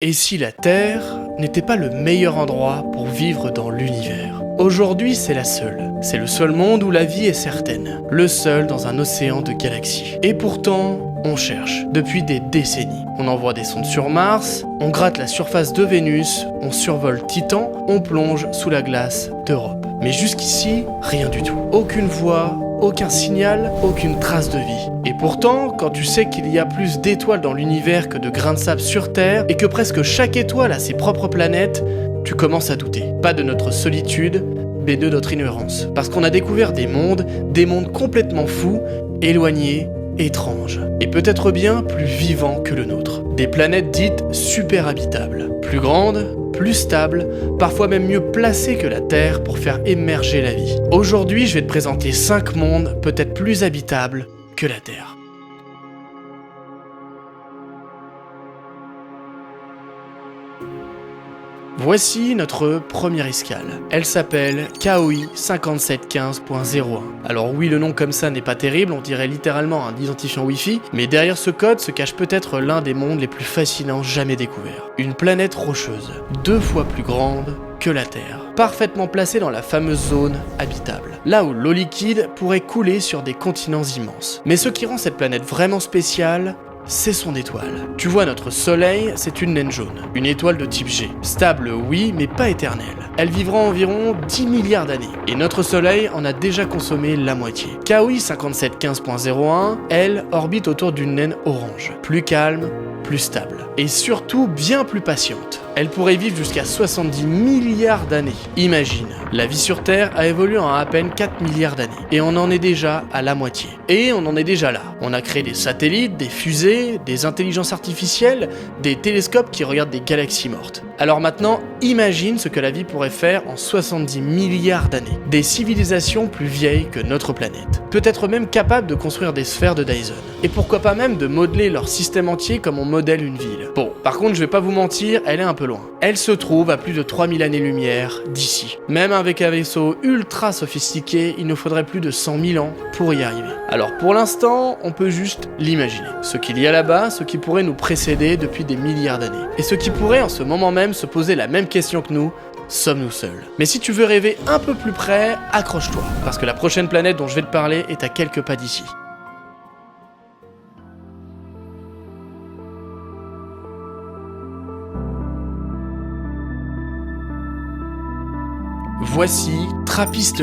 Et si la Terre n'était pas le meilleur endroit pour vivre dans l'univers? Aujourd'hui, c'est la seule. C'est le seul monde où la vie est certaine. Le seul dans un océan de galaxies. Et pourtant, on cherche depuis des décennies. On envoie des sondes sur Mars, on gratte la surface de Vénus, on survole Titan, on plonge sous la glace d'Europe. Mais jusqu'ici, rien du tout. Aucune voix, aucun signal, aucune trace de vie. Et pourtant, quand tu sais qu'il y a plus d'étoiles dans l'univers que de grains de sable sur Terre, et que presque chaque étoile a ses propres planètes, tu commences à douter. Pas de notre solitude, mais de notre ignorance. Parce qu'on a découvert des mondes complètement fous, éloignés, étranges. Et peut-être bien plus vivants que le nôtre. Des planètes dites super habitables. Plus grandes, plus stables, parfois même mieux placées que la Terre pour faire émerger la vie. Aujourd'hui, je vais te présenter 5 mondes peut-être plus habitables que la Terre. Voici notre première escale. Elle s'appelle KOI 5715.01. Alors oui, le nom comme ça n'est pas terrible, on dirait littéralement un identifiant Wi-Fi, mais derrière ce code se cache peut-être l'un des mondes les plus fascinants jamais découverts. Une planète rocheuse, 2 fois plus grande que la Terre, parfaitement placée dans la fameuse zone habitable, là où l'eau liquide pourrait couler sur des continents immenses. Mais ce qui rend cette planète vraiment spéciale, c'est son étoile. Tu vois, notre soleil, c'est une naine jaune, une étoile de type G. Stable, oui, mais pas éternelle. Elle vivra environ 10 milliards d'années, et notre soleil en a déjà consommé la moitié. KOI 5715.01, elle, orbite autour d'une naine orange, plus calme, plus stable, et surtout bien plus patiente. Elle pourrait vivre jusqu'à 70 milliards d'années. Imagine, la vie sur Terre a évolué en à peine 4 milliards d'années, et on en est déjà à la moitié. Et on en est déjà là. On a créé des satellites, des fusées, des intelligences artificielles, des télescopes qui regardent des galaxies mortes. Alors maintenant, imagine ce que la vie pourrait faire en 70 milliards d'années. Des civilisations plus vieilles que notre planète. Peut-être même capables de construire des sphères de Dyson. Et pourquoi pas même de modeler leur système entier comme on modèle une ville. Bon, par contre, je vais pas vous mentir, elle est un peu loin. Elle se trouve à plus de 3000 années-lumière d'ici. Même avec un vaisseau ultra sophistiqué, il nous faudrait plus de 100 000 ans pour y arriver. Alors pour l'instant, on peut juste l'imaginer. Ce qu'il y a là-bas, ce qui pourrait nous précéder depuis des milliards d'années. Et ce qui pourrait en ce moment même se poser la même question que nous, sommes-nous seuls? Mais si tu veux rêver un peu plus près, accroche-toi. Parce que la prochaine planète dont je vais te parler est à quelques pas d'ici. Voici Trappiste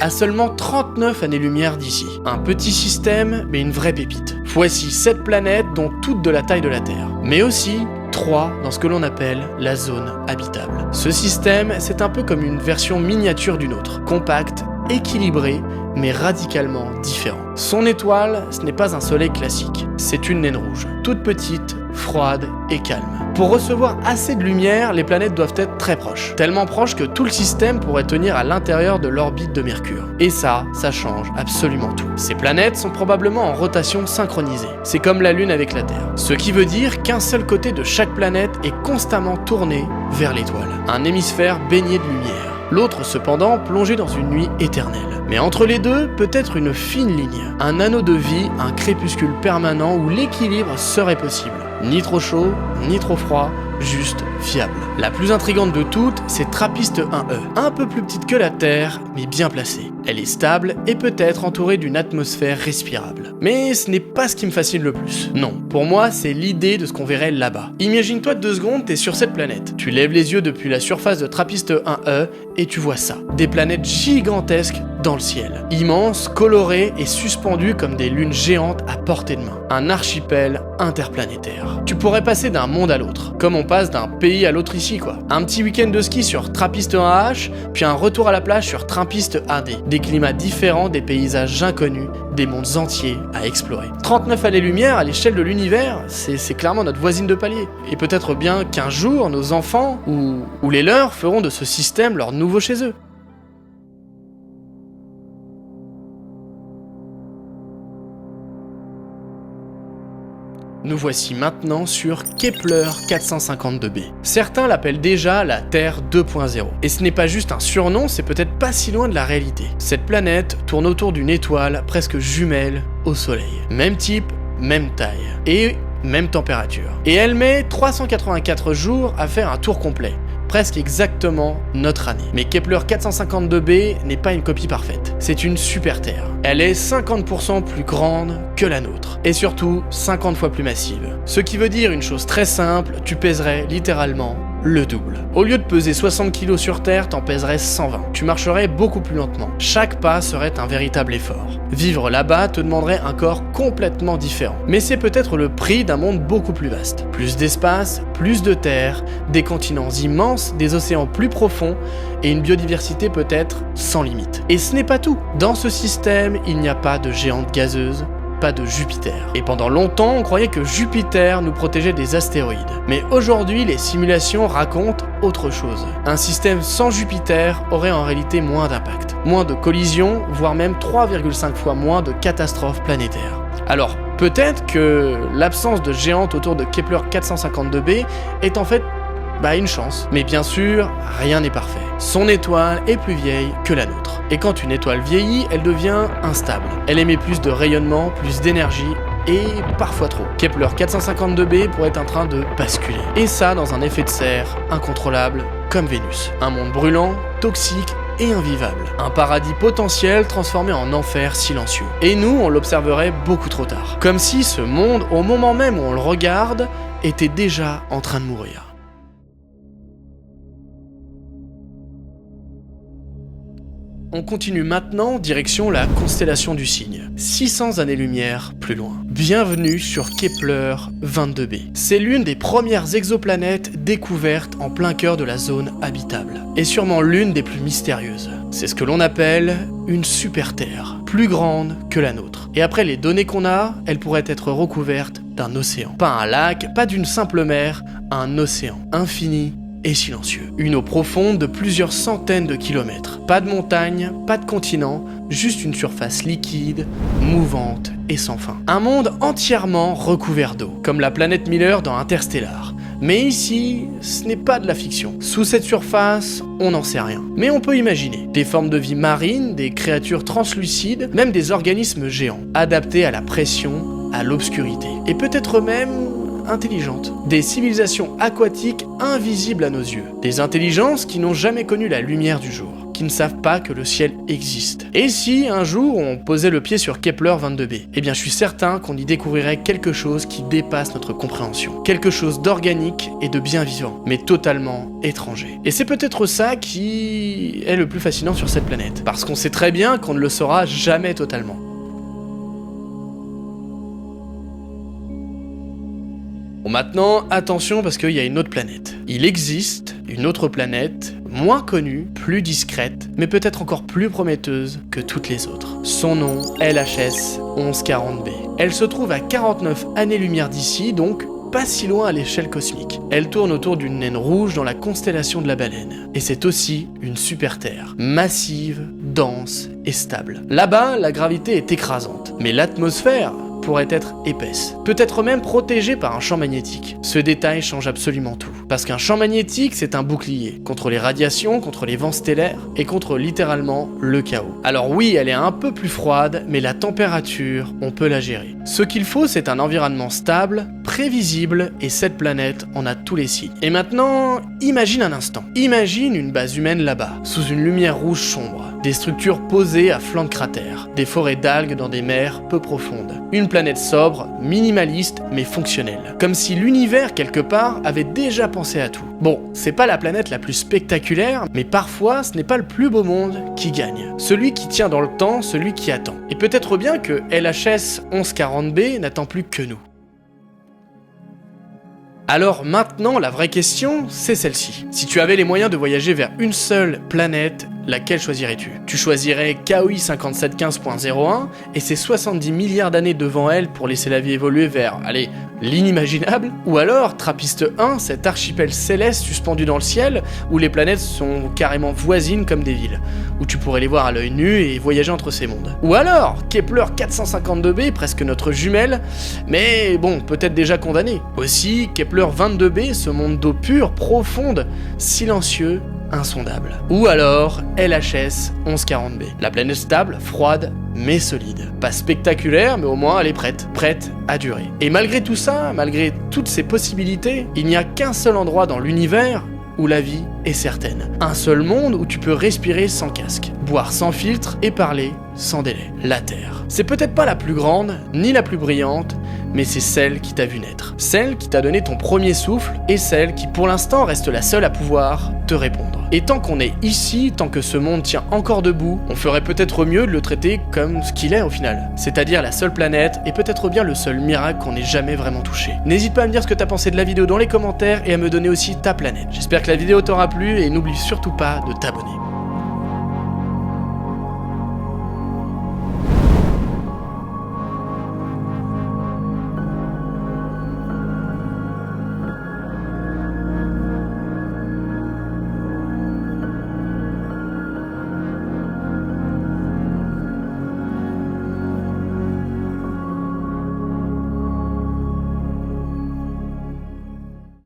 1, à seulement 39 années-lumière d'ici. Un petit système, mais une vraie pépite. Voici 7 planètes, dont toutes de la taille de la Terre. Mais aussi 3 dans ce que l'on appelle la zone habitable. Ce système, c'est un peu comme une version miniature d'une autre. Compacte, équilibrée, mais radicalement différent. Son étoile, ce n'est pas un soleil classique. C'est une naine rouge, toute petite, froide et calme. Pour recevoir assez de lumière, les planètes doivent être très proches. Tellement proches que tout le système pourrait tenir à l'intérieur de l'orbite de Mercure. Et ça change absolument tout. Ces planètes sont probablement en rotation synchronisée. C'est comme la Lune avec la Terre. Ce qui veut dire qu'un seul côté de chaque planète est constamment tourné vers l'étoile. Un hémisphère baigné de lumière. L'autre cependant plongé dans une nuit éternelle. Mais entre les deux, peut-être une fine ligne. Un anneau de vie, un crépuscule permanent où l'équilibre serait possible. Ni trop chaud, ni trop froid, juste fiable. La plus intrigante de toutes, c'est Trappiste 1e. Un peu plus petite que la Terre, mais bien placée. Elle est stable et peut-être entourée d'une atmosphère respirable. Mais ce n'est pas ce qui me fascine le plus. Non, pour moi, c'est l'idée de ce qu'on verrait là-bas. Imagine-toi 2 secondes, t'es sur cette planète. Tu lèves les yeux depuis la surface de Trappiste 1e et tu vois ça. Des planètes gigantesques dans le ciel. Immenses, colorées et suspendues comme des lunes géantes à portée de main. Un archipel interplanétaire. Tu pourrais passer d'un monde à l'autre, comme on passe d'un pays à l'autre ici quoi. Un petit week-end de ski sur Trappiste 1H, puis un retour à la plage sur Trappiste 1D. Des climats différents, des paysages inconnus, des mondes entiers à explorer. 39 années-lumière à l'échelle de l'univers, c'est clairement notre voisine de palier. Et peut-être bien qu'un jour, nos enfants, ou les leurs, feront de ce système leur nouveau chez eux. Nous voici maintenant sur Kepler 452b. Certains l'appellent déjà la Terre 2.0. Et ce n'est pas juste un surnom, c'est peut-être pas si loin de la réalité. Cette planète tourne autour d'une étoile presque jumelle au Soleil. Même type, même taille. Et même température. Et elle met 384 jours à faire un tour complet. Presque exactement notre année. Mais Kepler 452b n'est pas une copie parfaite. C'est une super Terre. Elle est 50% plus grande que la nôtre. Et surtout, 50 fois plus massive. Ce qui veut dire une chose très simple, tu pèserais littéralement le double. Au lieu de peser 60 kg sur Terre, t'en pèserais 120. Tu marcherais beaucoup plus lentement. Chaque pas serait un véritable effort. Vivre là-bas te demanderait un corps complètement différent. Mais c'est peut-être le prix d'un monde beaucoup plus vaste. Plus d'espace, plus de terre, des continents immenses, des océans plus profonds et une biodiversité peut-être sans limite. Et ce n'est pas tout. Dans ce système, il n'y a pas de géante gazeuse, pas de Jupiter. Et pendant longtemps, on croyait que Jupiter nous protégeait des astéroïdes. Mais aujourd'hui, les simulations racontent autre chose. Un système sans Jupiter aurait en réalité moins d'impact, moins de collisions, voire même 3,5 fois moins de catastrophes planétaires. Alors, peut-être que l'absence de géante autour de Kepler 452b est en fait une chance. Mais bien sûr, rien n'est parfait. Son étoile est plus vieille que la nôtre. Et quand une étoile vieillit, elle devient instable. Elle émet plus de rayonnement, plus d'énergie, et parfois trop. Kepler 452b pourrait être en train de basculer. Et ça dans un effet de serre incontrôlable comme Vénus. Un monde brûlant, toxique et invivable. Un paradis potentiel transformé en enfer silencieux. Et nous, on l'observerait beaucoup trop tard. Comme si ce monde, au moment même où on le regarde, était déjà en train de mourir. On continue maintenant direction la constellation du Cygne, 600 années-lumière plus loin. Bienvenue sur Kepler 22b. C'est l'une des premières exoplanètes découvertes en plein cœur de la zone habitable, et sûrement l'une des plus mystérieuses. C'est ce que l'on appelle une super Terre, plus grande que la nôtre. Et après les données qu'on a, elle pourrait être recouverte d'un océan. Pas un lac, pas d'une simple mer, un océan infini et silencieux. Une eau profonde de plusieurs centaines de kilomètres. Pas de montagne, pas de continent, juste une surface liquide, mouvante et sans fin. Un monde entièrement recouvert d'eau, comme la planète Miller dans Interstellar. Mais ici, ce n'est pas de la fiction. Sous cette surface, on n'en sait rien. Mais on peut imaginer des formes de vie marines, des créatures translucides, même des organismes géants, adaptés à la pression, à l'obscurité. Et peut-être même intelligentes. Des civilisations aquatiques invisibles à nos yeux. Des intelligences qui n'ont jamais connu la lumière du jour, qui ne savent pas que le ciel existe. Et si un jour on posait le pied sur Kepler 22b, eh bien je suis certain qu'on y découvrirait quelque chose qui dépasse notre compréhension. Quelque chose d'organique et de bien vivant, mais totalement étranger. Et c'est peut-être ça qui est le plus fascinant sur cette planète, parce qu'on sait très bien qu'on ne le saura jamais totalement. Bon, maintenant, attention parce qu'il y a une autre planète. Il existe une autre planète, moins connue, plus discrète, mais peut-être encore plus prometteuse que toutes les autres. Son nom, LHS 1140b. Elle se trouve à 49 années-lumière d'ici, donc pas si loin à l'échelle cosmique. Elle tourne autour d'une naine rouge dans la constellation de la Baleine. Et c'est aussi une super Terre, massive, dense et stable. Là-bas, la gravité est écrasante, mais l'atmosphère pourrait être épaisse, peut-être même protégée par un champ magnétique. Ce détail change absolument tout, parce qu'un champ magnétique c'est un bouclier, contre les radiations, contre les vents stellaires, et contre littéralement le chaos. Alors oui, elle est un peu plus froide, mais la température, on peut la gérer. Ce qu'il faut c'est un environnement stable, prévisible, et cette planète en a tous les signes. Et maintenant, imagine un instant. Imagine une base humaine là-bas, sous une lumière rouge sombre, des structures posées à flanc de cratères, des forêts d'algues dans des mers peu profondes. Une planète sobre, minimaliste, mais fonctionnelle. Comme si l'univers, quelque part, avait déjà pensé à tout. Bon, c'est pas la planète la plus spectaculaire, mais parfois, ce n'est pas le plus beau monde qui gagne. Celui qui tient dans le temps, celui qui attend. Et peut-être bien que LHS 1140b n'attend plus que nous. Alors maintenant, la vraie question, c'est celle-ci. Si tu avais les moyens de voyager vers une seule planète, laquelle choisirais-tu? Tu choisirais KOI 5715.01 et ses 70 milliards d'années devant elle pour laisser la vie évoluer vers, l'inimaginable? Ou alors Trappiste 1, cet archipel céleste suspendu dans le ciel où les planètes sont carrément voisines comme des villes, où tu pourrais les voir à l'œil nu et voyager entre ces mondes. Ou alors Kepler 452b, presque notre jumelle, mais bon, peut-être déjà condamné. Aussi Kepler 22b, ce monde d'eau pure, profonde, silencieux, insondable. Ou alors LHS 1140b. La planète stable, froide, mais solide. Pas spectaculaire, mais au moins elle est prête à durer. Et malgré tout ça, malgré toutes ces possibilités, il n'y a qu'un seul endroit dans l'univers où la vie est certaine. Un seul monde où tu peux respirer sans casque, boire sans filtre et parler sans délai. La Terre. C'est peut-être pas la plus grande, ni la plus brillante, mais c'est celle qui t'a vu naître. Celle qui t'a donné ton premier souffle et celle qui pour l'instant reste la seule à pouvoir te répondre. Et tant qu'on est ici, tant que ce monde tient encore debout, on ferait peut-être mieux de le traiter comme ce qu'il est au final. C'est-à-dire la seule planète et peut-être bien le seul miracle qu'on ait jamais vraiment touché. N'hésite pas à me dire ce que t'as pensé de la vidéo dans les commentaires et à me donner aussi ta planète. J'espère que la vidéo t'aura plu et n'oublie surtout pas de t'abonner.